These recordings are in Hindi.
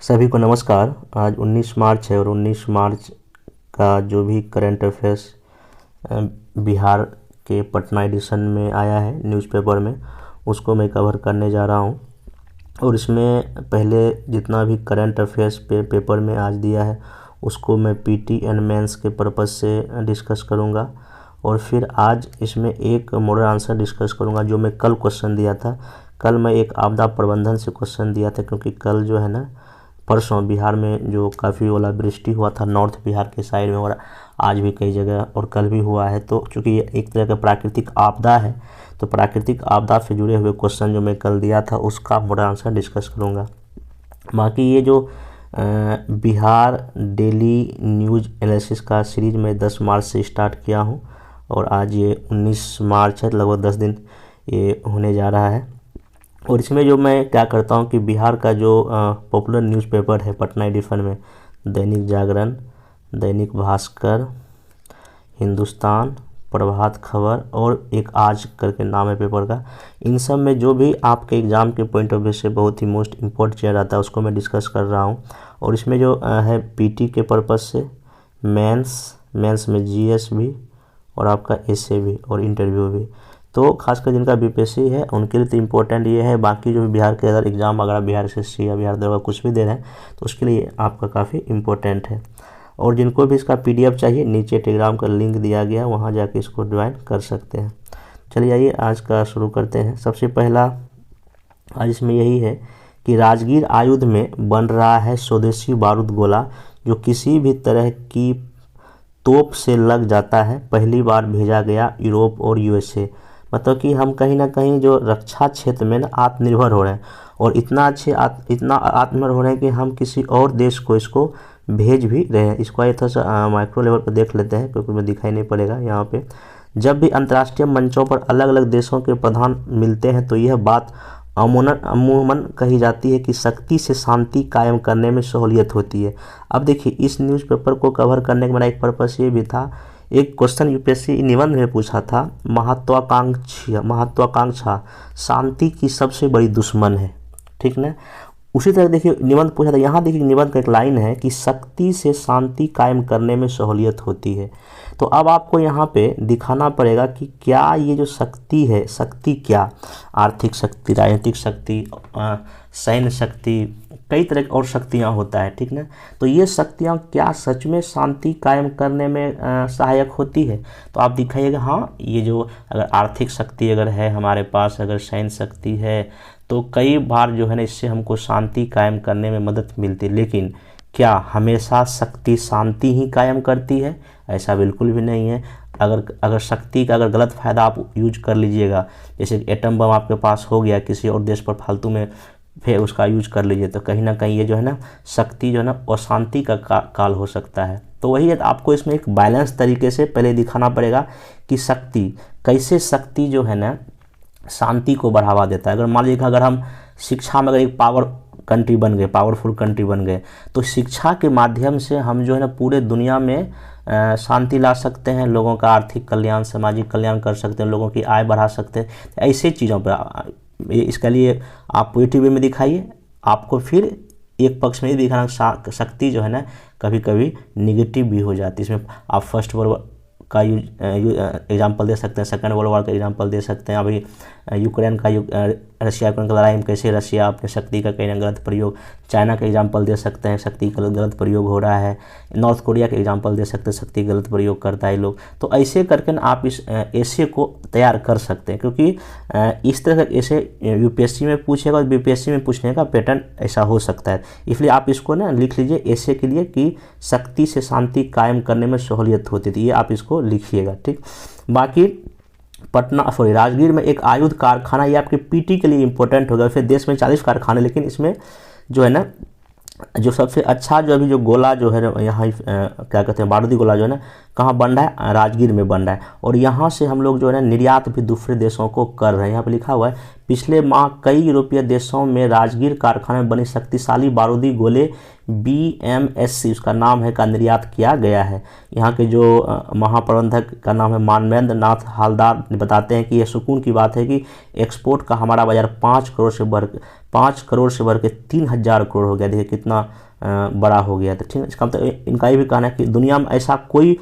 सभी को नमस्कार। आज 19 मार्च है और 19 मार्च का जो भी करंट अफेयर्स बिहार के पटना एडिशन में आया है न्यूज़पेपर में, उसको मैं कवर करने जा रहा हूं। और इसमें पहले जितना भी करंट अफेयर्स पेपर में आज दिया है उसको मैं पीटी एंड मेंस के पर्पज़ से डिस्कस करूंगा। और फिर आज इसमें एक मॉडल आंसर डिस्कस करूंगा जो मैं कल क्वेश्चन दिया था। कल मैं एक आपदा प्रबंधन से क्वेश्चन दिया था, क्योंकि कल जो है ना, परसों बिहार में जो काफ़ी ओलावृष्टि हुआ था नॉर्थ बिहार के साइड में, और आज भी कई जगह और कल भी हुआ है। तो चूँकि ये एक तरह का प्राकृतिक आपदा है, तो प्राकृतिक आपदा से जुड़े हुए क्वेश्चन जो मैं कल दिया था उसका मॉडल आंसर डिस्कस करूँगा। बाकी ये जो बिहार डेली न्यूज़ एनालिसिस का सीरीज मैं 10 मार्च से स्टार्ट किया हूँ और आज ये 19 मार्च है, लगभग 10 दिन ये होने जा रहा है। और इसमें जो मैं क्या करता हूँ कि बिहार का जो पॉपुलर न्यूज़पेपर है पटना एडिशन में, दैनिक जागरण, दैनिक भास्कर, हिंदुस्तान, प्रभात खबर और एक आज करके नाम है पेपर का, इन सब में जो भी आपके एग्ज़ाम के पॉइंट ऑफ व्यू से बहुत ही मोस्ट इम्पोर्टेंट चीज़ आता है उसको मैं डिस्कस कर रहा हूँ। और इसमें जो है पीटी के पर्पज़ से, मेंस में जीएस भी और आपका एसए भी और इंटरव्यू भी, तो खासकर जिनका बीपीएससी है उनके लिए तो इम्पोर्टेंट ये है। बाकी जो भी बिहार के अदर एग्ज़ाम, अगर बिहार एसएससी या बिहार दरोगा कुछ भी दे रहे हैं तो उसके लिए आपका काफ़ी इम्पोर्टेंट है। और जिनको भी इसका पीडीएफ चाहिए, नीचे टेलीग्राम का लिंक दिया गया, वहाँ जाके इसको ज्वाइन कर सकते हैं। चलिए आइए आज का शुरू करते हैं। सबसे पहला आज इसमें यही है कि राजगीर आयुध में बन रहा है स्वदेशी बारूद गोला जो किसी भी तरह की तोप से लग जाता है, पहली बार भेजा गया यूरोप और यूएसए। मतलब कि हम कहीं ना कहीं जो रक्षा क्षेत्र में ना आत्मनिर्भर हो रहे हैं, और इतना आत्मनिर्भर हो रहे हैं कि हम किसी और देश को इसको भेज भी रहे हैं। इसको आइए थोड़ा सा माइक्रो लेवल पर देख लेते हैं, क्योंकि मैं दिखाई नहीं पड़ेगा यहाँ पे। जब भी अंतर्राष्ट्रीय मंचों पर अलग अलग देशों के प्रधान मिलते हैं तो यह बात अमूमन कही जाती है कि शक्ति से शांति कायम करने में सहूलियत होती है। अब देखिए, इस न्यूज़पेपर को कवर करने का मेरा एक पर्पस ये भी था, एक क्वेश्चन यूपीएससी निबंध में पूछा था, महत्वाकांक्षा शांति की सबसे बड़ी दुश्मन है, ठीक ना। उसी तरह देखिए निबंध पूछा था, यहाँ देखिए निबंध का एक लाइन है कि शक्ति से शांति कायम करने में सहूलियत होती है। तो अब आपको यहाँ पे दिखाना पड़ेगा कि क्या ये जो शक्ति है, शक्ति क्या, आर्थिक शक्ति, राजनीतिक शक्ति, सैन्य शक्ति, कई तरह की और शक्तियाँ होता है, ठीक ना। तो ये शक्तियाँ क्या सच में शांति कायम करने में सहायक होती है? तो आप दिखाइएगा हाँ, ये जो अगर आर्थिक शक्ति अगर है हमारे पास, अगर सैन्य शक्ति है, तो कई बार जो है ना इससे हमको शांति कायम करने में मदद मिलती है। लेकिन क्या हमेशा शक्ति शांति ही कायम करती है? ऐसा बिल्कुल भी नहीं है। अगर शक्ति का अगर गलत फ़ायदा आप यूज कर लीजिएगा, जैसे एटम बम आपके पास हो गया किसी और देश पर फालतू में, फिर उसका यूज कर लीजिए, तो कहीं ना कहीं ये जो है ना शक्ति जो है ना अशांति का काल हो सकता है। तो वही है, आपको इसमें एक बैलेंस तरीके से पहले दिखाना पड़ेगा कि शक्ति कैसे, शक्ति जो है ना शांति को बढ़ावा देता है। अगर मान लीजिए अगर हम शिक्षा में अगर एक पावरफुल कंट्री बन गए, तो शिक्षा के माध्यम से हम जो है ना पूरे दुनिया में शांति ला सकते हैं, लोगों का आर्थिक कल्याण, सामाजिक कल्याण कर सकते हैं, लोगों की आय बढ़ा सकते हैं। ऐसे चीज़ों पर इसके लिए आप पॉजिटिव वे में दिखाइए। आपको फिर एक पक्ष में ही दिखाना, शक्ति जो है ना कभी कभी निगेटिव भी हो जाती है। इसमें आप फर्स्ट वर्ल्ड का एग्जाम्पल दे सकते हैं, सेकंड वर्ल्ड वॉर का एग्जाम्पल दे सकते हैं। अभी यूक्रेन का रशिया यूक्रेन की लड़ाई में कैसे रशिया अपने शक्ति का कहीं ना गलत प्रयोग, चाइना का एग्जाम्पल दे सकते हैं, शक्ति का गलत प्रयोग हो रहा है, नॉर्थ कोरिया का एग्जाम्पल दे सकते हैं, शक्ति गलत प्रयोग करता है लोग। तो ऐसे करके ना आप इस ऐसे को तैयार कर सकते हैं, क्योंकि इस तरह से ऐसे यूपीएससी में पूछेगा और बीपीएससी में पूछने का पैटर्न ऐसा हो सकता है। इसलिए आप इसको ना लिख लीजिए ऐसे के लिए कि शक्ति से शांति कायम करने में सहूलियत होती थी, ये आप इसको लिखिएगा, ठीक। बाकी राजगीर में एक आयुध कारखाना, ये आपके पीटी के लिए इंपॉर्टेंट होगा। फिर देश में 40 कारखाने, लेकिन इसमें जो है ना जो सबसे अच्छा जो अभी जो गोला जो है यहाँ क्या कहते हैं बारूदी गोला जो है ना कहाँ बन रहा है, राजगीर में बन रहा है। और यहाँ से हम लोग जो है ना निर्यात भी दूसरे देशों को कर रहे हैं। यहाँ पे लिखा हुआ है पिछले माह कई यूरोपीय देशों में राजगीर कारखाने में बनी शक्तिशाली बारूदी गोले BMSC उसका नाम है का निर्यात किया गया है। यहाँ के जो महाप्रबंधक का नाम है मानवेंद्र नाथ हालदार बताते हैं कि यह सुकून की बात है कि एक्सपोर्ट का हमारा बाजार 5 करोड़ से बढ़ के 3,000 करोड़ हो गया। देखिए कितना बड़ा हो गया। तो ठीक है, इसका मतलब इनका ये भी कहना है कि दुनिया में ऐसा कोई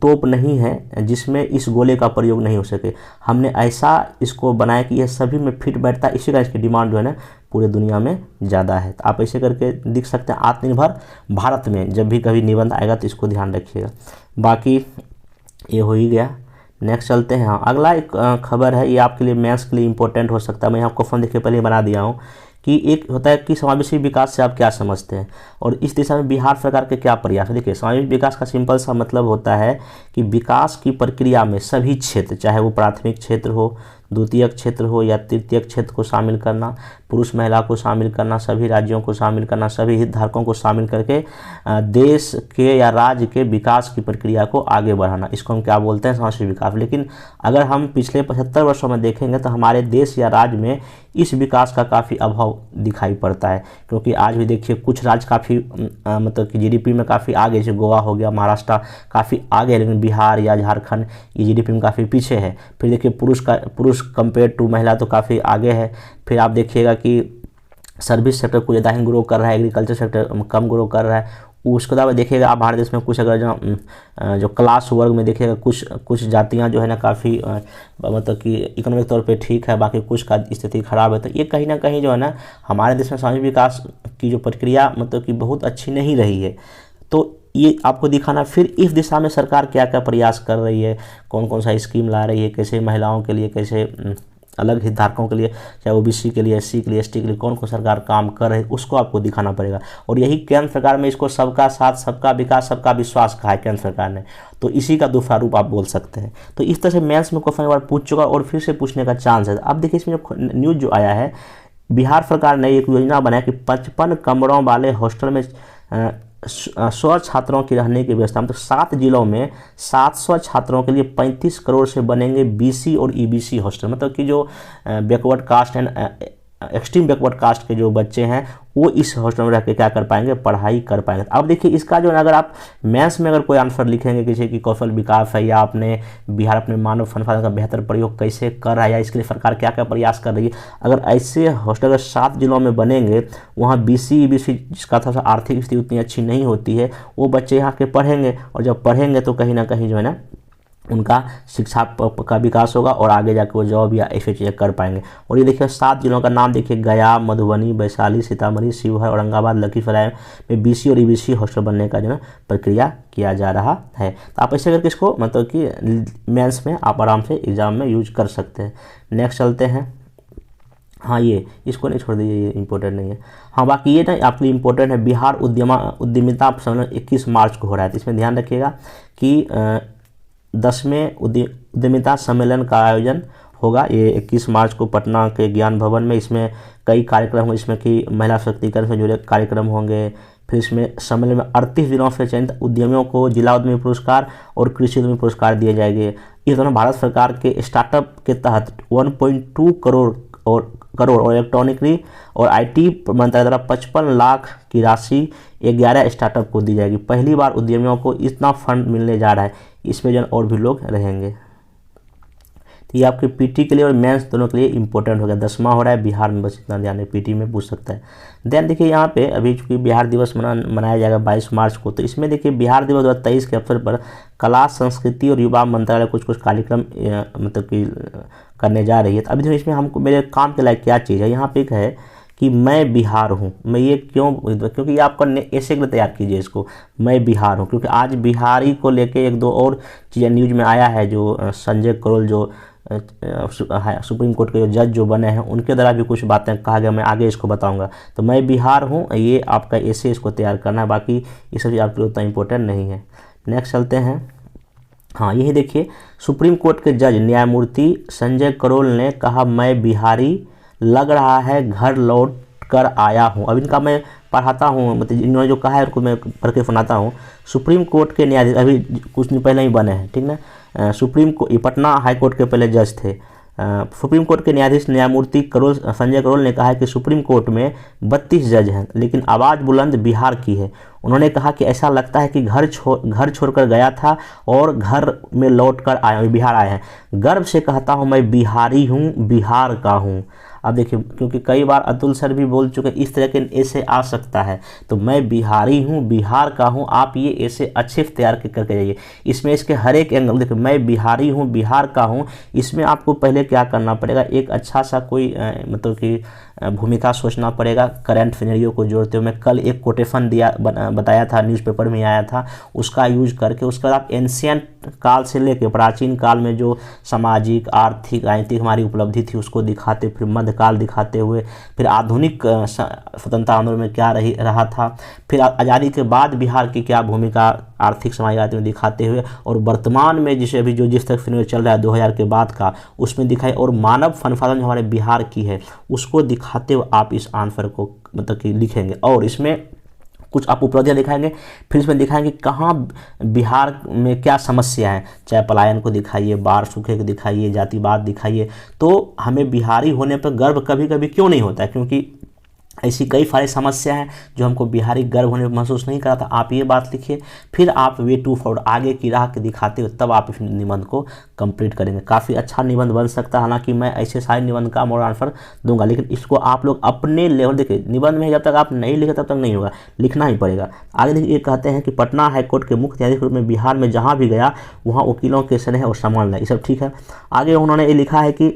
तोप नहीं है जिसमें इस गोले का प्रयोग नहीं हो सके। हमने ऐसा इसको बनाया कि यह सभी में फिट बैठता है, इसी का इसकी डिमांड जो है ना पूरे दुनिया में ज़्यादा है। तो आप ऐसे करके दिख सकते हैं। आत्मनिर्भर भारत में जब भी कभी निबंध आएगा तो इसको ध्यान रखिएगा। बाकी ये हो ही गया। नेक्स्ट चलते हैं। हाँ, अगला एक खबर है, ये आपके लिए मैथ्स के लिए इंपॉर्टेंट हो सकता है। मैं यहाँ क्वेश्चन देखिए पहले बना दिया हूँ कि एक होता है कि समावेशी विकास से आप क्या समझते हैं और इस दिशा में बिहार सरकार के क्या प्रयास है। देखिए समावेशी विकास का सिंपल सा मतलब होता है कि विकास की प्रक्रिया में सभी क्षेत्र, चाहे वो प्राथमिक क्षेत्र हो, द्वितीयक क्षेत्र हो या तृतीयक क्षेत्र को शामिल करना, पुरुष महिला को शामिल करना, सभी राज्यों को शामिल करना, सभी हितधारकों को शामिल करके देश के या राज्य के विकास की प्रक्रिया को आगे बढ़ाना, इसको हम क्या बोलते हैं, समावेशी विकास। लेकिन अगर हम पिछले 75 वर्षों में देखेंगे तो हमारे देश या राज्य में इस विकास का काफ़ी अभाव दिखाई पड़ता है। क्योंकि आज भी देखिए कुछ राज्य काफ़ी मतलब कि GDP में काफ़ी आगे, जैसे गोवा हो गया, महाराष्ट्र काफ़ी आगे है, लेकिन बिहार या झारखंड ये GDP में काफ़ी पीछे है। फिर देखिए पुरुष कंपेयर टू महिला तो काफ़ी आगे है। फिर आप देखिएगा कि सर्विस सेक्टर कुछ ज़्यादा ही ग्रो कर रहा है, एग्रीकल्चर सेक्टर कम ग्रो कर रहा है। उसके बाद देखिएगा आप भारत देश में कुछ अगर जो क्लास वर्ग में देखिएगा कुछ जातियां जो है ना काफ़ी मतलब कि इकोनॉमिक तौर पे ठीक है, बाकी कुछ का स्थिति खराब है। तो ये कहीं ना कहीं जो है ना हमारे देश में सामाजिक विकास की जो प्रक्रिया मतलब कि बहुत अच्छी नहीं रही है। तो ये आपको दिखाना। फिर इस दिशा में सरकार क्या क्या प्रयास कर रही है, कौन कौन सा स्कीम ला रही है, कैसे महिलाओं के लिए, कैसे अलग हितधारकों के लिए, चाहे OBC के लिए, SC के लिए, ST के लिए कौन कौन सरकार काम कर रही है, उसको आपको दिखाना पड़ेगा। और यही केंद्र सरकार में इसको सबका साथ, सबका विकास, सबका विश्वास कहा है केंद्र सरकार ने। तो इसी का दूसरा रूप आप बोल सकते हैं। तो इस तरह से मैथ्स में क्वेश्चन एक बार पूछ चुका और फिर से पूछने का चांस है। अब देखिए इसमें जो न्यूज़ जो आया है, बिहार सरकार ने एक योजना बनाया कि 55 कमरों वाले हॉस्टल में 100 छात्रों की रहने की व्यवस्था, मतलब 7 जिलों में 700 छात्रों के लिए 35 करोड़ से बनेंगे BC और EBC हॉस्टल। मतलब कि जो backward caste and extreme backward caste के जो बच्चे हैं वो इस हॉस्टल में रह के क्या कर पाएंगे, पढ़ाई कर पाएंगे। अब देखिए इसका जो अगर आप मैथ्स में अगर कोई आंसर लिखेंगे किसी की कौशल विकास है या आपने बिहार अपने मानव संसाधन का बेहतर प्रयोग कैसे कर रहा है या इसके लिए सरकार क्या क्या प्रयास कर रही है, अगर ऐसे हॉस्टल अगर 7 जिलों में बनेंगे, वहाँ BC EBC जिसका थोड़ा सा आर्थिक स्थिति उतनी अच्छी नहीं होती है, वो बच्चे यहाँ के पढ़ेंगे और जब पढ़ेंगे तो कहीं ना कहीं जो है ना उनका शिक्षा का विकास होगा और आगे जाकर वो जॉब या ऐसे चीज़ें कर पाएंगे। और ये देखिए 7 जिलों का नाम देखिए, गया, मधुबनी, वैशाली, सीतामढ़ी, शिवहर, औरंगाबाद, लखीसराय में BC और EBC हॉस्टल बनने का जो है प्रक्रिया किया जा रहा है। तो आप ऐसे करके इसको मतलब कि मेंस में आप आराम से एग्जाम में यूज कर सकते हैं। नेक्स्ट चलते हैं। हाँ, ये इसको नहीं छोड़ दीजिए, ये इंपॉर्टेंट नहीं है। हाँ, बाकी ये ना आपके लिए इंपॉर्टेंट है। बिहार उद्यमिता सम्मेलन 21 मार्च को हो रहा है, तो इसमें ध्यान रखिएगा कि 10वें उद्यमिता सम्मेलन का आयोजन होगा। ये 21 मार्च को पटना के ज्ञान भवन में। इसमें कई कार्यक्रम होंगे, इसमें कि महिला सशक्तिकरण से जुड़े कार्यक्रम होंगे। फिर इसमें सम्मेलन में 38 जिलों से चयनित उद्यमियों को जिला उद्यमी पुरस्कार और कृषि उद्यमी पुरस्कार दिए जाएंगे। इस दौरान भारत सरकार के स्टार्टअप के तहत 1.2 करोड़ और इलेक्ट्रॉनिकी और IT मंत्रालय द्वारा 55 लाख की राशि 11 स्टार्टअप को दी जाएगी। पहली बार उद्यमियों को इतना फंड मिलने जा रहा है, इसमें जो और भी लोग रहेंगे। तो ये आपके PT के लिए और मेंस दोनों के लिए इंपॉर्टेंट हो गया। 10वां हो रहा है बिहार में, बस इतना ध्यान है, PT में पूछ सकता है। देन देखिए यहाँ पे अभी चूँकि बिहार दिवस मनाया जाएगा 22 मार्च को, तो इसमें देखिए बिहार दिवस 2023 के अवसर पर कला, संस्कृति और युवा मंत्रालय कुछ कार्यक्रम मतलब कि करने जा रही है। तो अभी देखिए इसमें हमको मेरे काम के लायक क्या चीज़ है, यहाँ पे एक है कि मैं बिहार हूँ। मैं ये क्योंकि ये आपका ऐसे के लिए तैयार कीजिए इसको, मैं बिहार हूँ, क्योंकि आज बिहारी को लेके 1-2 और चीज़ें न्यूज़ में आया है। जो संजय करोल जो सुप्रीम कोर्ट के जो जज जो बने हैं उनके द्वारा भी कुछ बातें कहा गया, मैं आगे इसको बताऊंगा। तो मैं बिहार हूँ, ये आपका ऐसे इसको तैयार करना है, बाकी ये सब चीज़ आपके लिए उतना इंपॉर्टेंट नहीं है। नेक्स्ट चलते हैं। हाँ, यही देखिए सुप्रीम कोर्ट के जज न्यायमूर्ति संजय करोल ने कहा, मैं बिहारी लग रहा है, घर लौट कर आया हूँ। अब इनका मैं पढ़ाता हूँ, मतलब इन्होंने जो कहा है उनको मैं पढ़ के सुनाता हूँ। सुप्रीम कोर्ट के न्यायाधीश अभी कुछ दिन पहले ही बने हैं, ठीक ना। Supreme court Patna high court के पहले जज थे, सुप्रीम कोर्ट के न्यायाधीश न्यायमूर्ति संजय करोल ने कहा है कि सुप्रीम कोर्ट में 32 जज हैं, लेकिन आवाज़ बुलंद बिहार की है। उन्होंने कहा कि ऐसा लगता है कि घर छोड़कर गया था और घर में लौटकर बिहार आए हैं। गर्व से कहता हूं मैं बिहारी हूं, बिहार का हूं। अब देखिए, क्योंकि कई बार अतुल सर भी बोल चुके इस तरह के ऐसे आ सकता है, तो मैं बिहारी हूँ, बिहार का हूँ, आप ये ऐसे अच्छे से तैयार करके जाइए। इसमें इसके हर एक एंगल देखिए, मैं बिहारी हूँ, बिहार का हूँ, इसमें आपको पहले क्या करना पड़ेगा, एक अच्छा सा कोई मतलब कि भूमिका सोचना पड़ेगा करंट सिनेरियो को जोड़ते हुए। मैं कल एक कोटेशन बताया था, न्यूज़पेपर में आया था, उसका यूज करके उसके बाद आप एंशियंट काल से लेकर प्राचीन काल में जो सामाजिक, आर्थिक, राजनीतिक हमारी उपलब्धि थी उसको दिखाते, फिर मध्यकाल दिखाते हुए, फिर आधुनिक स्वतंत्रता आंदोलन में क्या रहा था, फिर आज़ादी के बाद बिहार की क्या भूमिका आर्थिक समाजवाद में दिखाते हुए, और वर्तमान में जिसे अभी जो जिस तक सिनेरियो चल रहा है 2000 के बाद का, उसमें दिखाए, और मानव संसाधन जो हमारे बिहार की है उसको दिखाते हुए आप इस आंसर को मतलब कि लिखेंगे। और इसमें कुछ आप उपलब्धियाँ दिखाएंगे, फिर इसमें दिखाएंगे कहाँ बिहार में क्या समस्या है, चाहे पलायन को दिखाइए, बाढ़ सूखे को दिखाइए, जातिवाद दिखाइए। तो हमें बिहारी होने पर गर्व कभी कभी क्यों नहीं होता है, क्योंकि ऐसी कई सारी समस्या हैं जो हमको बिहारी गर्व होने में महसूस नहीं कराता। आप ये बात लिखिए, फिर आप वे टू फॉरवर्ड आगे की राह के दिखाते हो, तब आप इस निबंध को कंप्लीट करेंगे। काफ़ी अच्छा निबंध बन सकता है। हालांकि मैं ऐसे सारे निबंध का मोर आंसर दूंगा, लेकिन इसको आप लोग अपने लेवल देखिए, निबंध में जब तक आप नहीं लिखे तब तक नहीं होगा, लिखना ही पड़ेगा। आगे देखिए, ये कहते हैं कि पटना हाईकोर्ट के मुख्य न्यायाधीश के रूप में बिहार में जहाँ भी गया वहाँ वकीलों के स्नेह और सम्मान मिला, ये सब ठीक है। आगे उन्होंने ये लिखा है कि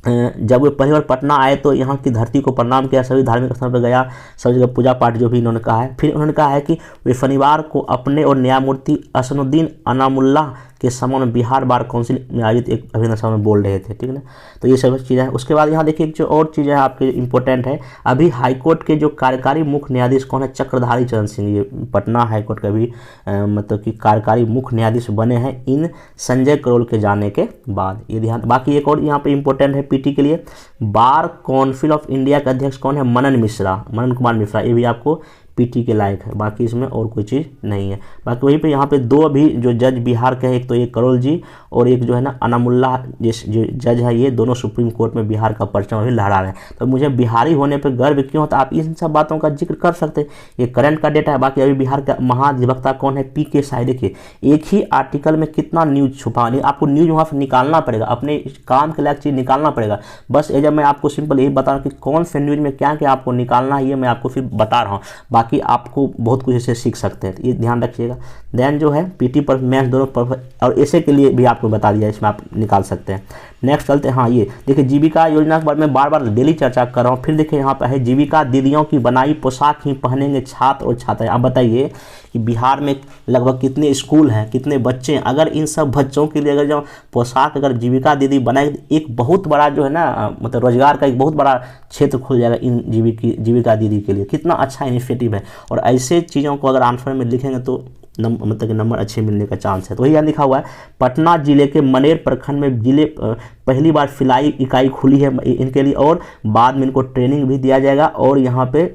जब वे पहली बार पटना आए तो यहाँ की धरती को प्रणाम किया, सभी धार्मिक स्थल पर गया, सभी जगह पूजा पाठ जो भी इन्होंने कहा है। फिर उन्होंने कहा है कि वे शनिवार को अपने और न्यायमूर्ति असनुद्दीन अनामुल्लाह के समन बिहार बार काउंसिल में आयोजित एक अभिनंदन सभा में बोल रहे थे, ठीक है ना। तो ये सब चीज़ें हैं। उसके बाद यहाँ देखिए जो और चीज़ें हैं आपके इंपॉर्टेंट है, अभी हाईकोर्ट के जो कार्यकारी मुख्य न्यायाधीश कौन है, चक्रधारी चरण सिंह, ये पटना हाईकोर्ट के भी मतलब कि कार्यकारी मुख्य न्यायाधीश बने हैं इन संजय करोल के जाने के बाद, ये ध्यान। बाकी एक और यहाँ पे इंपॉर्टेंट है पीटी के लिए, बार काउंसिल ऑफ इंडिया के अध्यक्ष कौन है, मनन कुमार मिश्रा, ये भी आपको पीटी के लायक है। बाकी इसमें और कोई चीज़ नहीं है। बाकी वहीं पे यहाँ पे दो अभी जो जज बिहार के हैं, एक तो ये करोल जी और एक जो है ना अनामुल्लाह जो जज है, ये दोनों सुप्रीम कोर्ट में बिहार का परचम अभी लहरा रहे हैं। तो मुझे बिहारी होने पर गर्व क्यों होता, आप इन सब बातों का जिक्र कर सकते हैं, ये करंट का डेटा है। बाकी अभी बिहार का महाधिवक्ता कौन है, पी.के. साय। देखिए एक ही आर्टिकल में कितना न्यूज छुपा, आपको न्यूज वहाँ से निकालना पड़ेगा, अपने काम के लायक चीज़ निकालना पड़ेगा। बस जब मैं आपको सिंपल यही बता रहा हूँ कि कौन से न्यूज में क्या क्या आपको निकालना है, ये मैं आपको फिर बता रहा हूँ। बाकी आपको बहुत कुछ इससे सीख सकते हैं, ये ध्यान रखिएगा। देन जो है पीटी पर मैथ्स दोनों पर और ऐसे के लिए भी आपको बता दिया, इसमें आप निकाल सकते हैं। नेक्स्ट चलते हैं। हाँ ये देखिए जीविका योजना के बारे में बार बार डेली चर्चा कर रहा हूँ। फिर देखिए यहाँ पर है जीविका दीदियों की बनाई पोशाक ही पहनेंगे छात्र और छात्राएं। आप बताइए कि बिहार में लगभग कितने स्कूल हैं, कितने बच्चे हैं, अगर इन सब बच्चों के लिए अगर जो पोशाक अगर जीविका दीदी बनाएगी, एक बहुत बड़ा जो है ना मतलब रोजगार का एक बहुत बड़ा क्षेत्र खुल जाएगा इन जीविका दीदी के लिए। कितना अच्छा इनिशिएटिव है, और ऐसे चीज़ों को अगर आंसर में लिखेंगे तो मतलब कि नंबर अच्छे मिलने का चांस है। तो वही यहाँ लिखा हुआ है, पटना जिले के मनेर प्रखंड में जिले पहली बार सिलाई इकाई खुली है इनके लिए, और बाद में इनको ट्रेनिंग भी दिया जाएगा, और यहाँ पे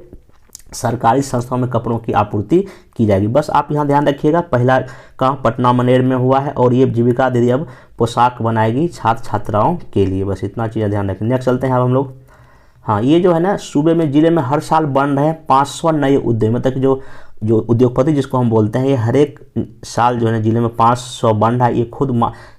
सरकारी संस्थाओं में कपड़ों की आपूर्ति की जाएगी। बस आप यहाँ ध्यान रखिएगा, पहला काम पटना मनेर में हुआ है, और ये जीविका दीदी अब पोशाक बनाएगी छात्र छात्राओं के लिए। बस इतना चीज़ ध्यान रखें। नेक्स्ट चलते हैं अब हम लोग। हाँ ये जो है ना सूबे में जिले में हर साल बन रहे हैं 500 नए उद्यम, मतलब कि जो उद्योगपति जिसको हम बोलते हैं, ये हर एक साल जो है ना जिले में 500 बन रहा है। ये खुद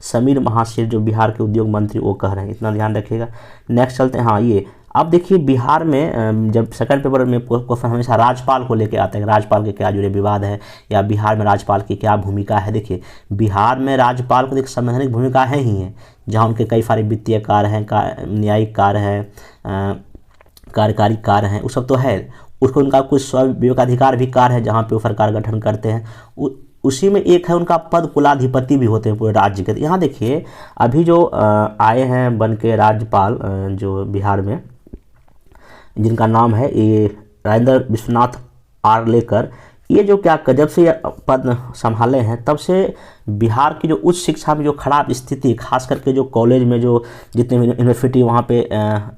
समीर महासेठ जो बिहार के उद्योग मंत्री वो कह रहे हैं, इतना ध्यान रखिएगा। नेक्स्ट चलते हैं। हाँ ये अब देखिए बिहार में जब सेकंड पेपर में क्वेश्चन हमेशा राज्यपाल को लेके आते हैं, राज्यपाल के क्या जुड़े विवाद है, या बिहार में राज्यपाल की क्या भूमिका है। देखिए बिहार में राज्यपाल को एक संवैधानिक भूमिका है ही है, जहाँ उनके कई सारे वित्तीय कार्य हैं, न्यायिक कार्य हैं, कार्यकारी कार्य हैं, वो सब तो है। उसको उनका कुछ स्वविवेकाधिकार भी कार्य है जहाँ पे वो सरकार गठन करते हैं। उसी में एक है उनका पद कुलाधिपति भी होते हैं पूरे राज्य के। यहाँ देखिए अभी जो आए हैं बन के राज्यपाल जो बिहार में, जिनका नाम है ये राजेंद्र विश्वनाथ आर्लेकर, ये जो क्या जब से पद संभाले हैं तब से बिहार की जो उच्च शिक्षा में जो खराब स्थिति, खास करके जो कॉलेज में जो जितने भी यूनिवर्सिटी वहाँ पे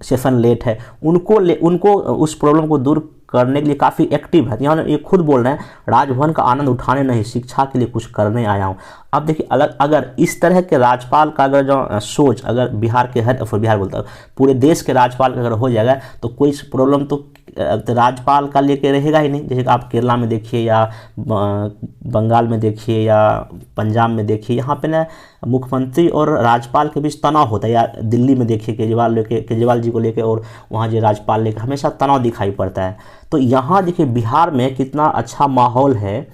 सेशन लेट है, उनको उस प्रॉब्लम को दूर करने के लिए काफ़ी एक्टिव है। यहाँ ये खुद बोल रहे हैं, राजभवन का आनंद उठाने नहीं, शिक्षा के लिए कुछ करने आया हूँ। अब देखिए अगर इस तरह के राज्यपाल का अगर जो सोच अगर बिहार के बिहार बोलता हूँ पूरे देश के राज्यपाल का अगर हो जाएगा तो कोई प्रॉब्लम तो राज्यपाल का लेके रहेगा ही नहीं। जैसे कि आप केरला में देखिए या बंगाल में देखिए या पंजाब में देखिए, यहाँ पे ना मुख्यमंत्री और राज्यपाल के बीच तनाव होता है। या दिल्ली में देखिए केजरीवाल जी को लेके और वहाँ जो राज्यपाल लेके हमेशा तनाव दिखाई पड़ता है। तो यहाँ देखिए बिहार में कितना अच्छा माहौल है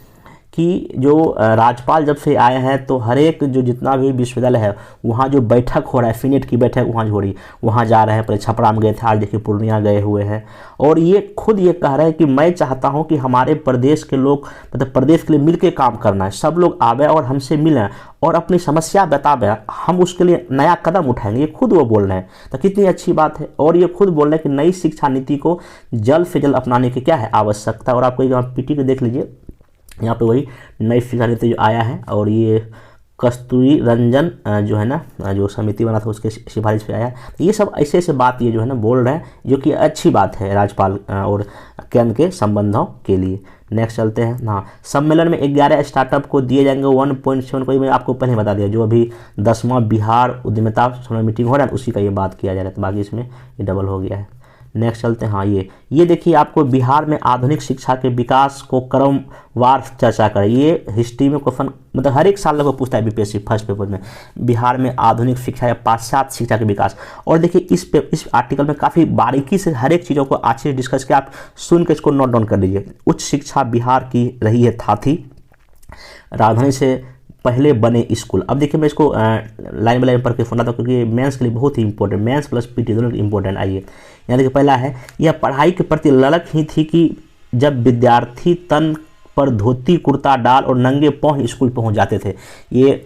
कि जो राज्यपाल जब से आए हैं तो हर एक जो जितना भी विश्वविद्यालय है वहाँ जो बैठक हो रहा है, सीनेट की बैठक वहाँ हो रही, वहाँ जा रहे हैं। पहले छपरा में गए थे, आज देखिए पूर्णिया गए हुए हैं और ये खुद ये कह रहे हैं कि मैं चाहता हूँ कि हमारे प्रदेश के लोग मतलब प्रदेश के लिए मिल के काम करना है, सब लोग आवे और हमसे मिलें और अपनी समस्या बतावे, हम उसके लिए नया कदम उठाएंगे। ये खुद वो बोल रहे हैं, तो कितनी अच्छी बात है। और ये खुद बोल रहे हैं कि नई शिक्षा नीति को जल्द से जल्द अपनाने की क्या है आवश्यकता। और आपको यहाँ पीटी को देख लीजिए, यहाँ पे वही नई शिक्षा नीति जो आया है और ये कस्तूरी रंजन जो है ना जो समिति बना था उसके सिफारिश पे आया। तो ये सब ऐसे ऐसे बात ये जो है ना बोल रहे हैं जो कि अच्छी बात है राज्यपाल और केंद्र के संबंधों के लिए। नेक्स्ट चलते हैं। हाँ, सम्मेलन में 11 स्टार्टअप को दिए जाएंगे 1.7 कोई, मैं आपको पहले बता दिया, जो अभी 10वां बिहार उद्यमिता मीटिंग हो रहा है उसी का ये बात किया जा रहा है, तो बाकी इसमें ये डबल हो गया है। नेक्स्ट चलते हैं। हाँ, ये देखिए आपको बिहार में आधुनिक शिक्षा के विकास को क्रमवार चर्चा करें। ये हिस्ट्री में क्वेश्चन मतलब हर एक साल लगभग पूछता है बीपीएससी फर्स्ट पेपर में, बिहार में आधुनिक शिक्षा या पाश्चात्य शिक्षा के विकास। और देखिए इस आर्टिकल में काफ़ी बारीकी से हर एक चीज़ों को अच्छे से डिस्कस किया, आप सुन के इसको नोट डाउन कर लीजिए। उच्च शिक्षा बिहार की रही है थाथी, राजधानी से पहले बने स्कूल। अब देखिए मैं इसको लाइन बाय लाइन पढ़ के सुना था क्योंकि मेंस के लिए बहुत ही इंपॉर्टेंट, मेंस प्लस पीटी दोनों इंपॉर्टेंट। आइए यहाँ देखिए, पहला है यह पढ़ाई के प्रति ललक ही थी कि जब विद्यार्थी तन पर धोती कुर्ता डाल और नंगे पांव स्कूल पहुंच जाते थे। ये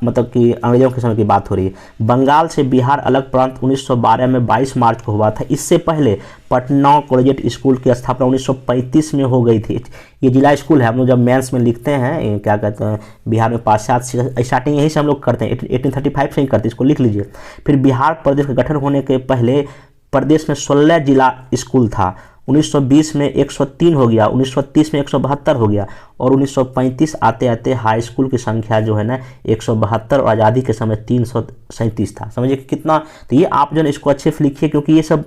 मतलब कि अंग्रेजों के समय की बात हो रही है। बंगाल से बिहार अलग प्रांत 1912 में 22 मार्च को हुआ था। इससे पहले पटना कॉलेजिएट स्कूल की स्थापना 1935 में हो गई थी। ये जिला स्कूल है, हम लोग जब मेंस में लिखते हैं क्या कहते हैं बिहार में पाश्चात्य स्टार्टिंग यही से हम लोग करते हैं, 1835 से ही करते हैं, इसको लिख लीजिए। फिर बिहार प्रदेश का गठन होने के पहले प्रदेश में 16 जिला स्कूल था। 1920 में 103 हो गया, 1930 में 172 हो गया और 1935 आते आते हाई स्कूल की संख्या जो है ना 172 और आज़ादी के समय 337 था। समझिए कि कितना। तो ये आप जो है इसको अच्छे से लिखिए क्योंकि ये सब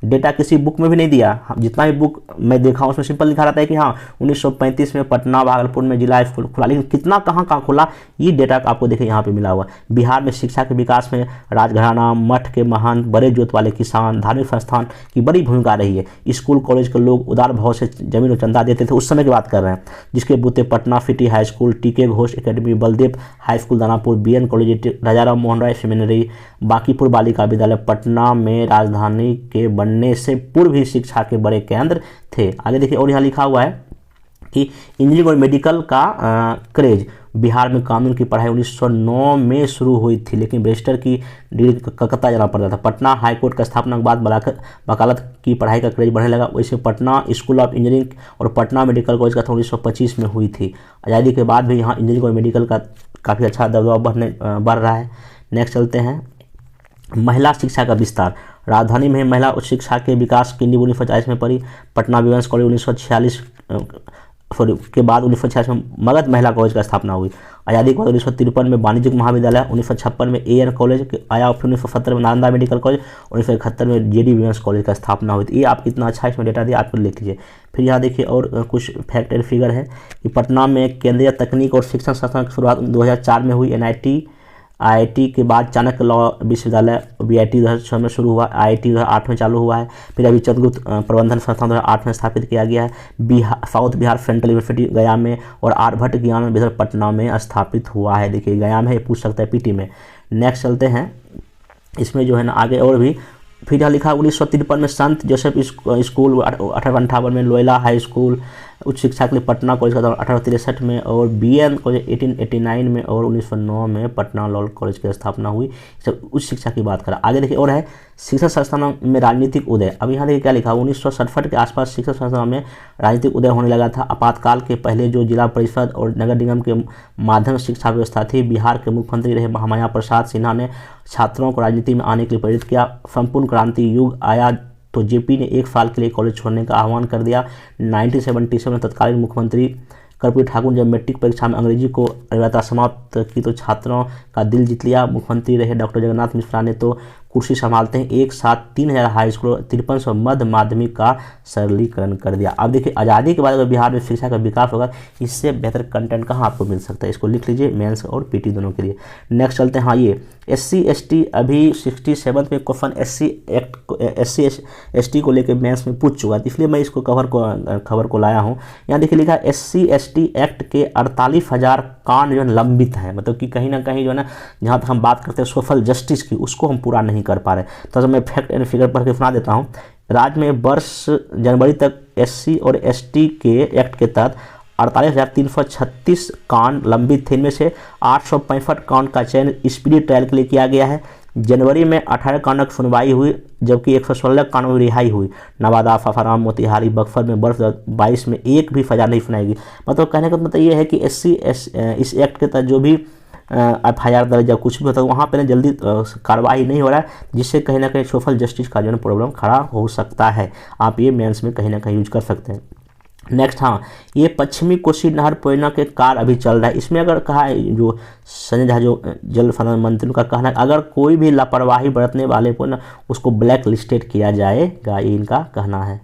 डेटा किसी बुक में भी नहीं दिया। जितना भी बुक मैं देखा हूँ उसमें सिंपल लिखा रहता है कि हाँ 1935 में पटना भागलपुर में जिला स्कूल खुला, लेकिन कितना कहाँ खुला ये डेटा आपको देखिए यहाँ पे मिला हुआ। बिहार में शिक्षा के विकास में राजघराना, मठ के महंत, बड़े जोत वाले किसान, धार्मिक संस्थान की बड़ी भूमिका रही है। स्कूल कॉलेज के लोग उदार भाव से जमीन और चंदा देते थे, उस समय की बात कर रहे हैं, जिसके बूते Patna city high school, T K Ghosh academy, Baldev high school Danapur, B N college, Rajaram Mohan Roy seminary, Bankipur Balika Vidyalaya Patna में राजधानी के बनने से पूर्व ही शिक्षा के बड़े केंद्र थे। आगे देखिए और यहाँ लिखा हुआ है कि इंजीनियरिंग और मेडिकल का क्रेज। बिहार में कानून की पढ़ाई 1909 में शुरू हुई थी, लेकिन बैरिस्टर की डिग्री कलकत्ता जाना पड़ता था। पटना हाई कोर्ट का स्थापना के बाद वकालत की पढ़ाई का क्रेज बढ़ने लगा। वैसे पटना स्कूल ऑफ इंजीनियरिंग और पटना मेडिकल कॉलेज का 1925 में हुई थी। आज़ादी के बाद भी यहाँ इंजीनियरिंग और मेडिकल का काफ़ी अच्छा दबदबा बढ़ रहा है। नेक्स्ट चलते हैं। महिला शिक्षा का विस्तार। राजधानी में महिला उच्च शिक्षा के विकास की नींव 1940 में पड़ी। पटना विमेंस कॉलेज 1946 के बाद 1946 में मगध महिला कॉलेज का स्थापना हुई। आज़ादी के बाद 1953 में वाणिज्यिक महाविद्यालय, 1956 में एएन कॉलेज आया, फिर 1970 में नालंदा मेडिकल कॉलेज, 1971 में जेडी विमेंस कॉलेज का स्थापना हुई थी। ये आप कितना अच्छा इसमें डेटा दिया, आपको लिख लीजिए। फिर यहाँ देखिए और कुछ फैक्ट एंड फिगर है कि पटना में केंद्रीय तकनीक और शिक्षण संस्थान की शुरुआत 2004 में हुई। आईआईटी के बाद चाणक्य लॉ विश्वविद्यालय बीआईटी 2006 में शुरू हुआ। आईआईटी 2008 में चालू हुआ है। फिर अभी चंद्रगुप्त प्रबंधन संस्थान 2008 में स्थापित किया गया है। साउथ बिहार सेंट्रल यूनिवर्सिटी गया में और आर्यभट्ट ज्ञान विद्यालय पटना में स्थापित हुआ है। देखिए गया में, ये पूछ सकता है पीटी में। नेक्स्ट चलते हैं। इसमें जो है ना आगे और भी फिर यहाँ लिखा 1953 में संत जोसेफ स्कूल, 1858 में लोयला हाई स्कूल उच्च शिक्षा के लिए पटना कॉलेज का 1863 में, और बीएन कॉलेज 1889 में, और 1909 में पटना लॉ कॉलेज की स्थापना हुई। सब उच्च शिक्षा की बात करें। आगे देखिए और है शिक्षा संस्थानों में राजनीतिक उदय। अब यहाँ देखिए क्या लिखा, 1967 के आसपास शिक्षा संस्थानों में राजनीतिक उदय होने लगा था। आपातकाल के पहले जो जिला परिषद और नगर निगम के माध्यम शिक्षा व्यवस्था थी, बिहार के मुख्यमंत्री रहे महामाया प्रसाद सिन्हा ने छात्रों को राजनीति में आने के लिए प्रेरित किया। संपूर्ण क्रांति युग आया तो जेपी ने 1 साल के लिए कॉलेज छोड़ने का आह्वान कर दिया। 1977 में तत्कालीन मुख्यमंत्री कर्पूरी ठाकुर जब मैट्रिक परीक्षा में अंग्रेजी को अनिवार्यता समाप्त की तो छात्रों का दिल जीत लिया। मुख्यमंत्री रहे डॉक्टर जगन्नाथ मिश्रा ने तो कुर्सी संभालते हैं एक साथ 3000 हाई स्कूल और 5300 मध्य माध्यमिक का सरलीकरण कर दिया। अब देखिए, आज़ादी के बाद अगर बिहार में शिक्षा का विकास होगा, इससे बेहतर कंटेंट कहाँ आपको मिल सकता है। इसको लिख लीजिए मेंस और पीटी दोनों के लिए। नेक्स्ट चलते हैं। हाँ, ये SC ST अभी 67 में क्वेश्चन SC ST को लेकर मेंस में पूछ चुका है, इसलिए मैं इसको खबर को लाया हूँ। यहाँ देखिए लिखा SC ST एक्ट के 48,000 कांड जो है लंबित हैं, मतलब कि कहीं ना कहीं जो है ना, जहाँ तक हम बात करते हैं सोशल जस्टिस की, उसको हम पूरा नहीं कर पा रहे। तो मैं फैक्ट एंड फिगर पढ़ के सुना देता हूँ। राज्य में वर्ष जनवरी तक SC और ST के एक्ट के तहत 48,336 कांड लंबित थे। इनमें से 865 कांड का चयन स्पीडी ट्रायल के लिए किया गया है। जनवरी में 18 कांडों की सुनवाई हुई, जबकि 116 कांडों की रिहाई हुई। नवादा, सासाराम, मोतिहारी, बक्सर में वर्ष 2022 में एक भी सजा नहीं सुनाई गई। मतलब कहने का मतलब ये है कि SC इस एक्ट के तहत जो भी FIR दर्ज या कुछ भी होता है वहाँ पे ना जल्दी कार्रवाई नहीं हो रहा है, जिससे कहीं ना कहीं सोशल जस्टिस का जो है प्रॉब्लम खड़ा हो सकता है। आप ये मेंस में कहीं ना कहीं यूज कर सकते हैं। नेक्स्ट, हाँ, ये पश्चिमी कोसी नहर परियोजना के कार्य अभी चल रहा है। इसमें अगर कहा है जो संजय झा जो जल संसाधन मंत्री का कहना है, अगर कोई भी लापरवाही बरतने वाले को ना उसको ब्लैक लिस्टेड किया जाएगा, ये इनका कहना है।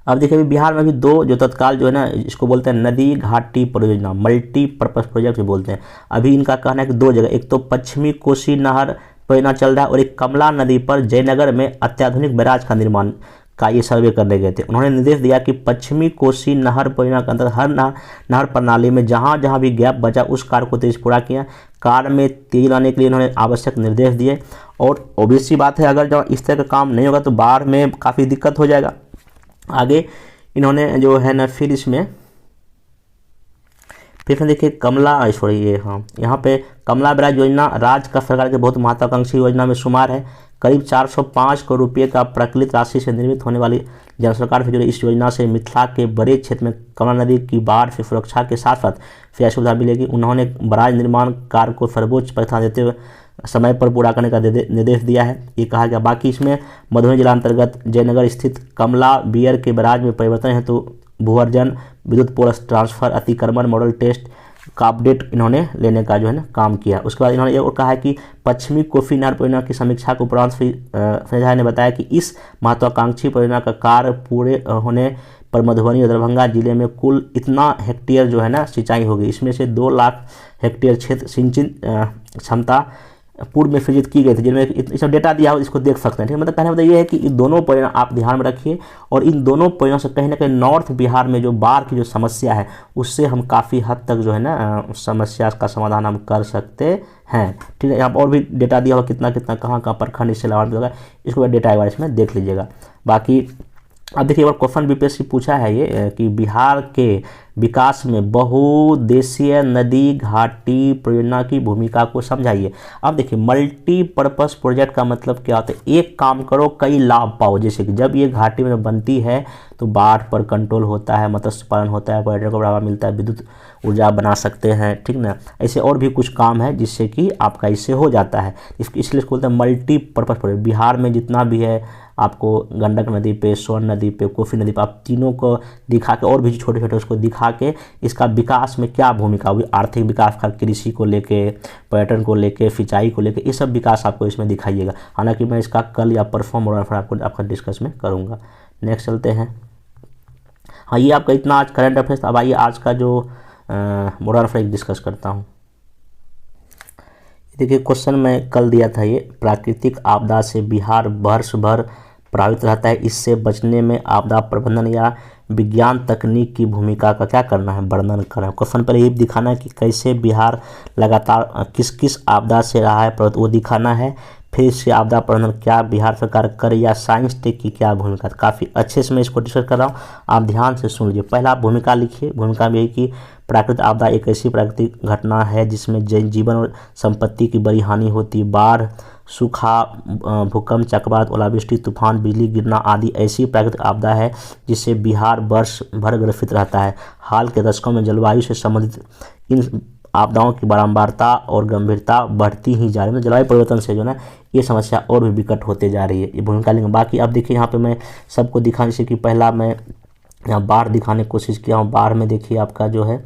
अब देखिए, अभी बिहार में भी 2 जो तत्काल जो है ना, इसको बोलते हैं नदी घाटी परियोजना, मल्टीपर्पज प्रोजेक्ट भी बोलते हैं। अभी इनका कहना है कि 2 जगह, एक तो पश्चिमी कोसी नहर परियोजना चल रहा है और एक कमला नदी पर जयनगर में अत्याधुनिक बैराज का निर्माण का ये सर्वे करने गए थे। उन्होंने निर्देश दिया कि पश्चिमी कोसी नहर परियोजना के अंतर्गत हर नहर प्रणाली में जहाँ जहाँ भी गैप बचा उस कार्य को तेज पूरा किया। कार्य में तेजी लाने के लिए उन्होंने आवश्यक निर्देश दिए। और ऑब्वियस सी बात है, अगर जब इस तरह का काम नहीं होगा तो बाढ़ में काफ़ी दिक्कत हो जाएगा। आगे इन्होंने जो है ना फिर इसमें देखिए कमला यहाँ पे कमला बैराज योजना राज्य का सरकार के बहुत महत्वाकांक्षी योजना में शुमार है। करीब 405 करोड़ रुपये का प्राकृतिक राशि से निर्मित होने वाली जन सरकार से जुड़ी इस योजना से मिथिला के बड़े क्षेत्र में कमला नदी की बाढ़ से सुरक्षा के साथ साथ सिंचाई सुविधा मिलेगी। उन्होंने बैराज निर्माण कार्य को सर्वोच्च प्राथमिकता देते हुए समय पर पूरा करने का निर्देश दिया है, ये कहा गया। बाकी इसमें मधुबनी जिला अंतर्गत जयनगर स्थित कमला बियर के बैराज में परिवर्तन है तो भूअर्जन, विद्युत पोल ट्रांसफर, अतिक्रमण मॉडल टेस्ट का अपडेट इन्होंने लेने का जो है ना काम किया। उसके बाद इन्होंने ये और कहा है कि पश्चिमी कोसी नहर परियोजना की समीक्षा के उपरांत संजय ने बताया कि इस महत्वाकांक्षी परियोजना का कार्य पूरे होने पर मधुबनी और दरभंगा जिले में कुल इतना हेक्टेयर जो है ना सिंचाई होगी। इसमें से 2 लाख हेक्टेयर क्षेत्र सिंचित क्षमता पूर्व में सृजित की गई थी, जिनमें इसमें डेटा दिया हो, इसको देख सकते हैं। ठीक है, मतलब कहने का मतलब ये है कि इन दोनों परियोजना आप ध्यान में रखिए और इन दोनों परियोजना से कहीं ना कहीं नॉर्थ बिहार में जो बाढ़ की जो समस्या है उससे हम काफ़ी हद तक जो है ना समस्या का समाधान हम कर सकते हैं। ठीक है, यहाँ पर और भी डेटा दिया होगा कितना कितना कहाँ प्रखंड इससे लाभान्वित होगा, इसको डेटा एक बार इसमें देख लीजिएगा। बाकी अब देखिए, एक बार क्वेश्चन बीपीएससी पूछा है ये कि बिहार के विकास में बहुउद्देशीय नदी घाटी परियोजना की भूमिका को समझाइए। अब देखिए, मल्टीपर्पज प्रोजेक्ट का मतलब क्या होता है, एक काम करो कई लाभ पाओ। जैसे कि जब ये घाटी में बनती है तो बाढ़ पर कंट्रोल होता है, मत्स्य पालन होता है, पर्यटन को बढ़ावा मिलता है, विद्युत ऊर्जा बना सकते हैं, ठीक ना। ऐसे और भी कुछ काम है जिससे कि आपका इससे हो जाता है, इसलिए बोलते हैं मल्टीपर्पज प्रोजेक्ट। बिहार में जितना भी है आपको गंडक नदी पे, सोन नदी पे, कोसी नदी पे, आप तीनों को दिखा के और भी छोटे छोटे उसको दिखा के इसका विकास में क्या भूमिका हुई, आर्थिक विकास का, कृषि को लेके, पर्यटन को लेके, सिंचाई को लेके, ये सब विकास आपको इसमें दिखाइएगा। हालांकि मैं इसका कल या परफॉर्म और आपका डिस्कस में करूँगा। नेक्स्ट चलते हैं। हाँ, ये आपका इतना आज करंट अफेयर्स। अब आइए आज का जो मोरल अफेयर डिस्कस करता हूँ। देखिए, क्वेश्चन मैं कल दिया था, ये प्राकृतिक आपदा से बिहार वर्ष भर प्रभावित रहता है, इससे बचने में आपदा प्रबंधन या विज्ञान तकनीक की भूमिका का क्या करना है, वर्णन करना है। क्वेश्चन पहले ये दिखाना है कि कैसे बिहार लगातार किस किस आपदा से रहा है, वो दिखाना है। फिर इससे आपदा प्रबंधन क्या बिहार सरकार करे या साइंस टेक की क्या भूमिका। काफ़ी अच्छे से मैं इसको डिस्कस कर रहा हूँ, आप ध्यान से सुन लीजिए। पहला आप भूमिका लिखिए। भूमिका में यही कि प्राकृतिक आपदा एक ऐसी प्राकृतिक घटना है जिसमें जीवन और संपत्ति की बड़ी हानि होती है। बाढ़, सूखा, भूकंप, चक्रवात, ओलावृष्टि, तूफान, बिजली गिरना आदि ऐसी प्राकृतिक आपदा है जिससे बिहार वर्ष भर ग्रसित रहता है। हाल के दशकों में जलवायु से संबंधित इन आपदाओं की बारंबारता और गंभीरता बढ़ती ही जा रही है। जलवायु परिवर्तन से जो है ना ये समस्या और भी विकट होते जा रही है। ये भूमिका लेंगे। बाकी अब देखिए यहाँ पे मैं सबको दिखाने से कि पहला मैं यहाँ बाढ़ दिखाने की कोशिश किया हूँ। बाढ़ में देखिए आपका जो है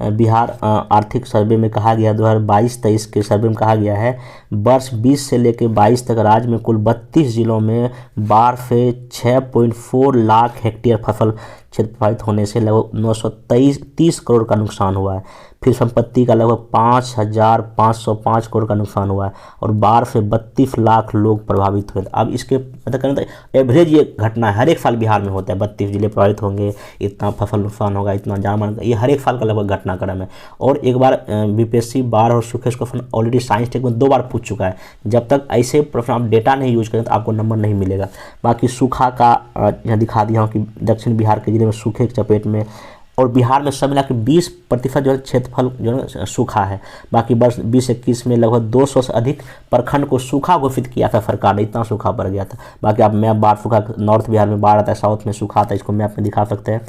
बिहार आर्थिक सर्वे में कहा गया 2022-23 के सर्वे में कहा गया है वर्ष 20 से लेकर 22 तक राज्य में कुल 32 जिलों में बाढ़ से 6.4 लाख हेक्टेयर फसल क्षेत्र प्रभावित होने से लगभग 930 करोड़ का नुकसान हुआ है। फिर संपत्ति का लगभग 5,505 करोड़ का नुकसान हुआ है और बाढ़ से 32 लाख लोग प्रभावित हुए। अब इसके मतलब करें तो एवरेज ये घटना है, हर एक साल बिहार में होता है। 32 जिले प्रभावित होंगे, इतना फसल नुकसान होगा, इतना जान माल, ये हर एक साल का लगभग घटनाक्रम है। और एक बार बीपीएससी बाढ़ और सूखे का क्वेश्चन ऑलरेडी साइंस टेक में 2 बार पूछ चुका है। जब तक ऐसे प्रश्न आप डेटा नहीं यूज करें तो आपको नंबर नहीं मिलेगा। बाकी सूखा का यहाँ दिखा दिया हूँ कि दक्षिण बिहार के जिले में सूखे की चपेट में, और बिहार में सब मिला के 20% जो है क्षेत्रफल जो है सूखा है। बाकी वर्ष 2021 में लगभग 200 से अधिक प्रखंड को सूखा घोषित किया था सरकार ने, इतना सूखा पड़ गया था। बाकी आप मैप बाढ़ सूखा, नॉर्थ बिहार में बाढ़ आता है, साउथ में सूखा आता है, इसको मैप में दिखा सकते हैं।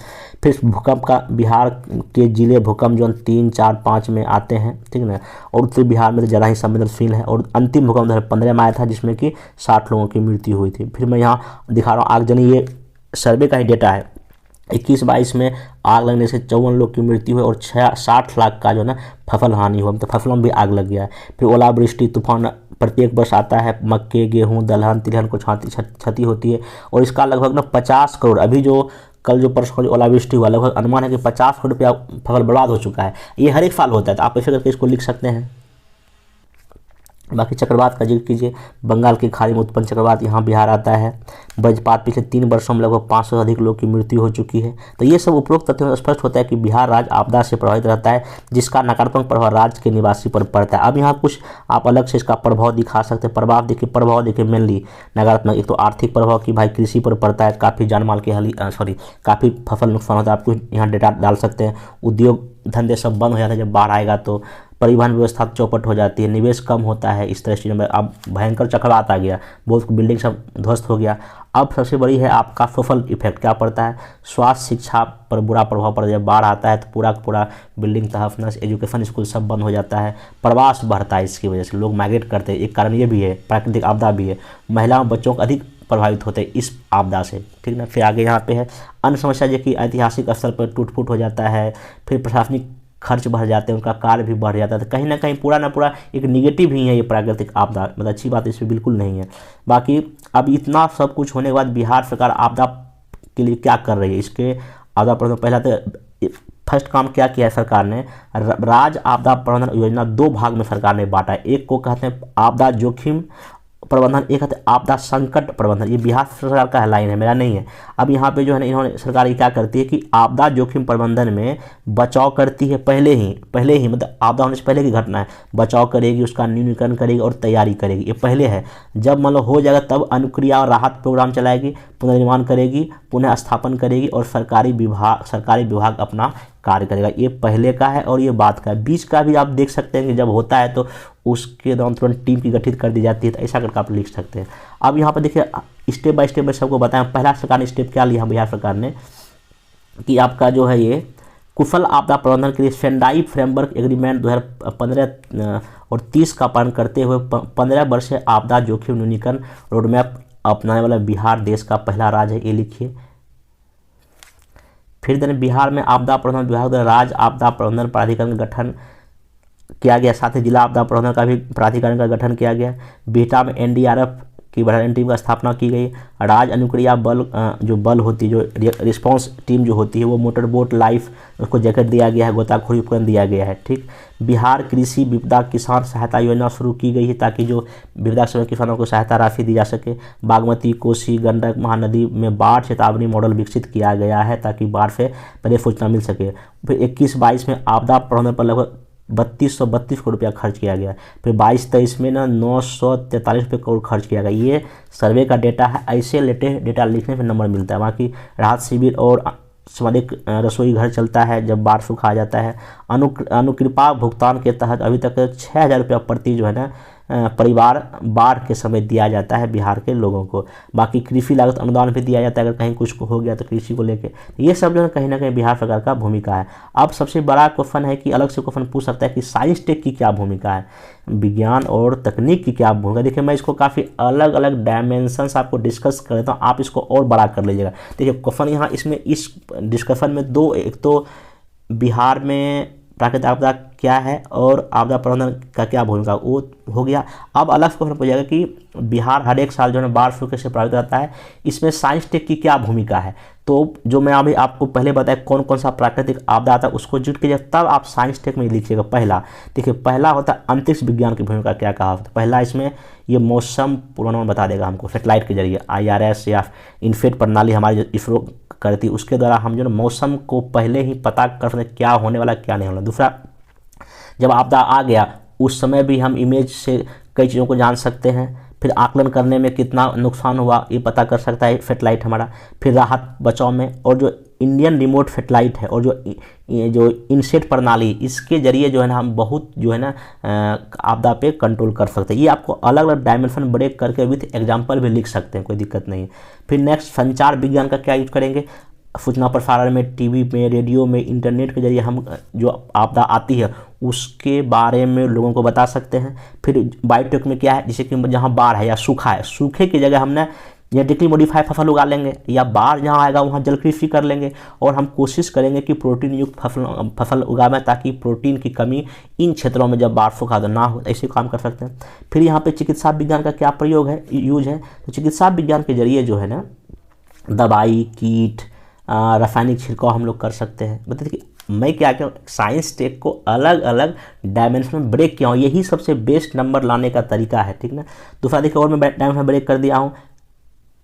फिर भूकंप का बिहार के जिले भूकंप जो 3, 4, 5 में आते हैं, ठीक है ना। और उत्तरी बिहार में तो ज़्यादा ही संवेदनशील है। और अंतिम भूकंप 2015 में आया था जिसमें कि 60 लोगों की मृत्यु हुई थी। फिर मैं यहाँ दिखा रहा हूँ आगजनी, ये सर्वे का ही डेटा है। 21-22 में आग लगने से 54 लोग की मृत्यु हुई और 60 लाख का जो है ना फसल हानि हुआ, मतलब फसलों में भी आग लग गया है। फिर ओलावृष्टि तूफान प्रत्येक वर्ष आता है, मक्के, गेहूं, दलहन, तिलहन को क्षति होती है और इसका लगभग ना 50 करोड़, अभी जो कल जो परसों जो ओलावृष्टि हुआ लगभग अनुमान है कि 50 करोड़ रुपया फसल बर्बाद हो चुका है। ये हर एक साल होता है, तो आप ऐसे करके इसको लिख सकते हैं। बाकी चक्रवात का जिक्र कीजिए, बंगाल की खाड़ी में उत्पन्न चक्रवात यहाँ बिहार आता है। वज्रपात पिछले 3 वर्षों में लगभग 500 से अधिक लोग की मृत्यु हो चुकी है। तो ये सब उपरोक्त तथ्यों से स्पष्ट होता है कि बिहार राज्य आपदा से प्रभावित रहता है, जिसका नकारात्मक प्रभाव राज्य के निवासी पर पड़ता है। अब यहाँ कुछ आप अलग से इसका प्रभाव दिखा सकते हैं। प्रभाव देखिए मेनली नकारात्मक, एक तो आर्थिक प्रभाव की भाई कृषि पर पड़ता है, काफ़ी जान माल की काफ़ी फसल नुकसान होता है। आपको यहाँ डेटा डाल सकते हैं। उद्योग धंधे सब बंद हो जाते हैं जब बाढ़ आएगा, तो परिवहन व्यवस्था चौपट हो जाती है, निवेश कम होता है। इस तरह चीज़ों में अब भयंकर चक्रवात आ गया, बहुत बिल्डिंग सब ध्वस्त हो गया। अब सबसे बड़ी है आपका सोशल इफेक्ट क्या पड़ता है, स्वास्थ्य शिक्षा पर बुरा प्रभाव पड़ता है। जब बाढ़ आता है तो पूरा का पूरा बिल्डिंग तहफ़्नास, एजुकेशन, स्कूल सब बंद हो जाता है। प्रवास बढ़ता है, इसकी वजह से लोग माइग्रेट करते हैं। एक कारण ये भी है, प्राकृतिक आपदा भी है। महिलाओं बच्चों को अधिक प्रभावित होते हैं इस आपदा से, ठीक ना। फिर आगे यहाँ पे है अन्य समस्या, जो कि ऐतिहासिक स्तर पर टूट फूट हो जाता है। फिर प्रशासनिक खर्च बढ़ जाते हैं, उनका कार्य भी बढ़ जाता है। तो कहीं ना कहीं पूरा ना पूरा एक निगेटिव ही है ये प्राकृतिक आपदा, मतलब अच्छी बात इसमें बिल्कुल नहीं है। बाकी अब इतना सब कुछ होने के बाद बिहार सरकार आपदा के लिए क्या कर रही है, इसके आपदा प्रबंधन, पहला तो फर्स्ट काम क्या किया है सरकार ने, राज्य आपदा प्रबंधन योजना 2 भाग में सरकार ने बांटा है। एक को कहते हैं आपदा जोखिम प्रबंधन, एक कहते हैं आपदा संकट प्रबंधन। ये बिहार सरकार का लाइन है, मेरा नहीं है। अब यहाँ पे जो है ना इन्होंने सरकार क्या करती है कि आपदा जोखिम प्रबंधन में बचाव करती है पहले ही मतलब आपदा होने से पहले की घटना है, बचाव करेगी, उसका न्यूनीकरण करेगी और तैयारी करेगी, ये पहले है। जब मतलब हो जाएगा तब अनुक्रिया और राहत प्रोग्राम चलाएगी, पुनर्निर्माण करेगी, पुनः स्थापन करेगी और सरकारी विभाग अपना कार्य करेगा। ये पहले का है और ये बाद का है। बीच का भी आप देख सकते हैं कि जब होता है तो उसके दौरान तुरंत टीम की गठित कर दी जाती है, तो ऐसा करके आप लिख सकते हैं। अब यहाँ पर देखिए स्टेप बाय स्टेप सबको बताएं। पहला सरकार ने स्टेप क्या लिया बिहार सरकार ने कि आपका जो है ये कुशल आपदा प्रबंधन के लिए सेंडाई फ्रेमवर्क एग्रीमेंट 2015 और 30 का पालन करते हुए 15 वर्षीय आपदा जोखिम न्यूनीकरण रोडमैप अपनाने वाला बिहार देश का पहला राज्य है, ये लिखिए। फिर दिन बिहार में आपदा प्रबंधन विभाग द्वारा राज्य आपदा प्रबंधन प्राधिकरण का गठन किया गया, साथ ही जिला आपदा प्रबंधन का भी प्राधिकरण का गठन किया गया। बिहटा में एनडीआरएफ की बटालियन टीम का स्थापना की गई। राज्य अनुक्रिया बल जो बल होती है, जो रिस्पांस टीम जो होती है, वो मोटर बोट लाइफ उसको जैकेट दिया गया है, गोताखोरी उपकरण दिया गया है, ठीक। बिहार कृषि विपदा किसान सहायता योजना शुरू की गई है ताकि जो विपदा समय किसानों को सहायता राशि दी जा सके। बागमती, कोसी, गंडक महानदी में बाढ़ चेतावनी मॉडल विकसित किया गया है ताकि बाढ़ से पहले सूचना मिल सके। फिर 21-22 में आपदा प्रबंधन पर लगभग 3232 करोड़ रुपया खर्च किया गया। फिर 22-23 में ना 943 करोड़ खर्च किया गया। ये सर्वे का डेटा है, ऐसे लेटेस्ट डेटा लिखने पे नंबर मिलता है। बाकी राहत शिविर और सामाजिक रसोई घर चलता है जब बाढ़ सूखा आ जाता है। अनुकृपा भुगतान के तहत अभी तक 6000 रुपया प्रति जो है ना परिवार बाढ़ के समय दिया जाता है बिहार के लोगों को। बाकी कृषि लागत अनुदान भी दिया जाता है अगर कहीं कुछ हो गया तो कृषि को लेके। ये सब जो है कहीं ना कहीं बिहार सरकार का भूमिका है। अब सबसे बड़ा क्वेश्चन है कि अलग से क्वेश्चन पूछ सकता है कि साइंस टेक की क्या भूमिका है, विज्ञान और तकनीक की क्या भूमिका। देखिए मैं इसको काफ़ी अलग अलग डायमेंशंस आपको डिस्कस कर देता हूँ, आप इसको और बड़ा कर लीजिएगा। देखिए क्वेश्चन यहाँ इसमें इस डिस्कशन में दो, एक तो बिहार में प्राकृतिक आपदा क्या है और आपदा प्रबंधन का क्या भूमिका, वो हो गया। अब अलग से क्वेश्चन पूछेगा कि बिहार हर एक साल जो है बाढ़ सूखे से प्रभावित रहता है, इसमें साइंस टेक की क्या भूमिका है। तो जो मैं अभी आपको पहले बताया कौन कौन सा प्राकृतिक आपदा आता है उसको जुट कीजिए, तब आप साइंस टेक में लिखिएगा। पहला देखिए, पहला होता है अंतरिक्ष विज्ञान की भूमिका क्या कहा होता है। पहला इसमें ये मौसम पूर्वानुमान बता देगा हमको सैटेलाइट के जरिए, IRS या इनफेट प्रणाली हमारी जो इसरो करती है उसके द्वारा हम जो है मौसम को पहले ही पता कर सकते क्या होने वाला क्या नहीं होने वाला। दूसरा, जब आपदा आ गया उस समय भी हम इमेज से कई चीज़ों को जान सकते हैं। फिर आकलन करने में कितना नुकसान हुआ ये पता कर सकता है सैटेलाइट हमारा। फिर राहत बचाव में, और जो इंडियन रिमोट सैटेलाइट है और जो इनसेट प्रणाली, इसके जरिए जो है ना हम बहुत जो है ना आपदा पे कंट्रोल कर सकते हैं। ये आपको अलग अलग डायमेंशन ब्रेक करके विथ एग्जांपल भी लिख सकते हैं, कोई दिक्कत नहीं है। फिर नेक्स्ट, संचार विज्ञान का क्या यूज करेंगे। सूचना प्रसारण में, टीवी में, रेडियो में, इंटरनेट के जरिए हम जो आपदा आती है उसके बारे में लोगों को बता सकते हैं। फिर बायोटेक में क्या है, जैसे कि जहाँ बाढ़ है या सूखा है, सूखे की जगह हमने जेनेटिकली मॉडिफाइड फसल उगा लेंगे, या बाढ़ जहाँ आएगा वहाँ जल कृषि कर लेंगे, और हम कोशिश करेंगे कि प्रोटीन युक्त फसल उगावें ताकि प्रोटीन की कमी इन क्षेत्रों में जब बाढ़ सूखा ना हो, ऐसे काम कर सकते हैं। फिर यहाँ पे चिकित्सा विज्ञान का क्या प्रयोग है, यूज है। तो चिकित्सा विज्ञान के जरिए जो है ना दवाई, कीट, रासायनिक छिड़काव हम लोग कर सकते हैं। बताइए कि मैं क्या क्या साइंस टेक को अलग अलग डायमेंशन में ब्रेक किया हूँ, यही सबसे बेस्ट नंबर लाने का तरीका है, ठीक ना। दूसरा देखिए और मैं डायमेंशन ब्रेक कर दिया हूँ,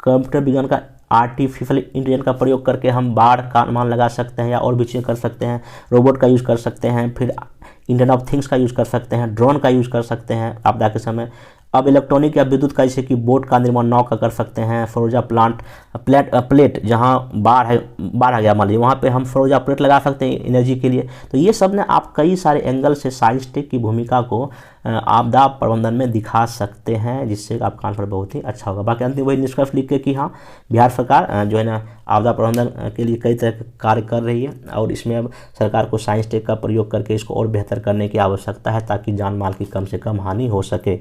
कंप्यूटर विज्ञान का आर्टिफिशियल इंटेलिजेंस का प्रयोग करके हम बाढ़ का अनुमान लगा सकते हैं या और भी चीज़ें कर सकते हैं। रोबोट का यूज़ कर सकते हैं, फिर इंटरनेट ऑफ थिंग्स का यूज़ कर सकते हैं, ड्रोन का यूज़ कर सकते हैं आपदा के समय। अब इलेक्ट्रॉनिक या विद्युत का, जैसे कि बोट का निर्माण नाव का कर सकते हैं। फरोजा प्लेट जहाँ बाढ़ आ गया मान लीजिए वहाँ पे हम फरोजा प्लेट लगा सकते हैं एनर्जी के लिए। तो ये सब ने आप कई सारे एंगल से साइंस टेक की भूमिका को आपदा प्रबंधन में दिखा सकते हैं, जिससे आपका आंसर बहुत ही अच्छा होगा। बाकी अंतिम वही निष्कर्ष लिख के कि हाँ बिहार सरकार जो है ना आपदा प्रबंधन के लिए कई तरह के कार्य कर रही है, और इसमें अब सरकार को साइंस टेक का प्रयोग करके इसको और बेहतर करने की आवश्यकता है ताकि जान माल की कम से कम हानि हो सके,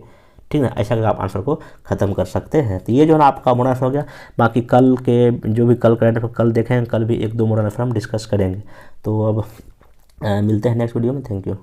ठीक है। ऐसा आप आंसर को ख़त्म कर सकते हैं। तो ये जो है ना आपका बोनस हो गया। बाकी कल के जो भी कल करंट कल देखेंगे, कल भी एक दो मॉडल हम डिस्कस करेंगे। तो अब मिलते हैं नेक्स्ट वीडियो में। Thank you.